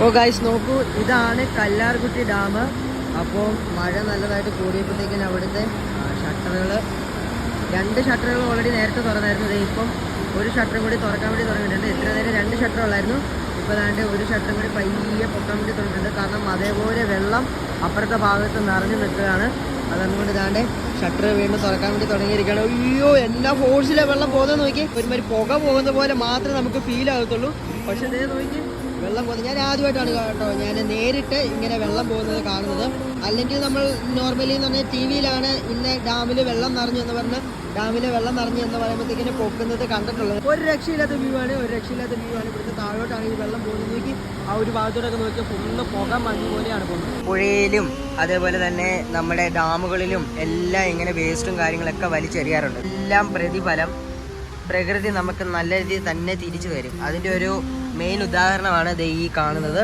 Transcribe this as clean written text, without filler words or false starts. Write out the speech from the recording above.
അപ്പോൾ ഗൈസ് നോക്കൂ, ഇതാണ് കല്ലാർകുട്ടി ഡാം. അപ്പോൾ മഴ നല്ലതായിട്ട് കൂടിയപ്പോഴത്തേക്കിന് അവിടുത്തെ ഷട്ടറുകൾ, 2 ഷട്ടറുകൾ ഓൾറെഡി നേരത്തെ തുറന്നായിരുന്നു. ഇപ്പം ഒരു ഷട്ടറും കൂടി തുറക്കാൻ വേണ്ടി തുടങ്ങിയിട്ടുണ്ട്. ഇത്ര നേരം 2 ഷട്ടർ ഉള്ളായിരുന്നു. ഇപ്പോൾ അതാണ്ട് ഒരു ഷട്ടറും കൂടി പയ്യെ പൊക്കാൻ വേണ്ടി തുടങ്ങിയിട്ടുണ്ട്. കാരണം അതേപോലെ വെള്ളം അപ്പുറത്തെ ഭാഗത്ത് നിറഞ്ഞു നിൽക്കുകയാണ്. അതുകൊണ്ട് ഇതാണ്ട് ഷട്ടർ വീണ്ടും തുറക്കാൻ വേണ്ടി തുടങ്ങിയിരിക്കുകയാണ്. അയ്യോ, എന്നാ ഫോഴ്സിലെ വെള്ളം പോകുന്നത് നോക്കി. ഒരുമാതിരി പുക പോകുന്ന പോലെ മാത്രമേ നമുക്ക് ഫീൽ ആകത്തുള്ളൂ. പക്ഷെ ഇതേ നോക്കി വെള്ളം പോകുന്നത് ഞാൻ ആദ്യമായിട്ടാണ് കേട്ടോ ഞാൻ നേരിട്ട് ഇങ്ങനെ വെള്ളം പോകുന്നത് കാണുന്നത്. അല്ലെങ്കിൽ നമ്മൾ നോർമലി എന്ന് പറഞ്ഞാൽ TV-യിലാണ് ഇന്ന ഡാമിൽ വെള്ളം നിറഞ്ഞു എന്ന് പറഞ്ഞ് ഡാമിലെ വെള്ളം നിറഞ്ഞു എന്ന് പറയുമ്പോഴത്തേക്കിനെ പൊക്കുന്നത് കണ്ടിട്ടുള്ളത്. ഒരു രക്ഷയില്ലാത്ത വ്യൂ ആണ്, ഇവിടുത്തെ താഴോട്ടാണ് ഈ വെള്ളം പോകുന്നത്. നോക്കി ആ ഒരു ഭാഗത്തോടൊക്കെ നോക്കിയാൽ ഫുള്ള് പുക മഞ്ഞ് പോലെയാണ് പോകുന്നത്. പുഴയിലും അതേപോലെ തന്നെ നമ്മുടെ ഡാമുകളിലും എല്ലാം ഇങ്ങനെ വേസ്റ്റും കാര്യങ്ങളൊക്കെ വലിച്ചെറിയാറുണ്ട്. എല്ലാം പ്രതിഫലം പ്രകൃതി നമുക്ക് നല്ല രീതിയിൽ തന്നെ തിരിച്ചു തരും. അതിൻ്റെ ഒരു മെയിൻ ഉദാഹരണമാണ് ദേ ഈ കാണുന്നത്.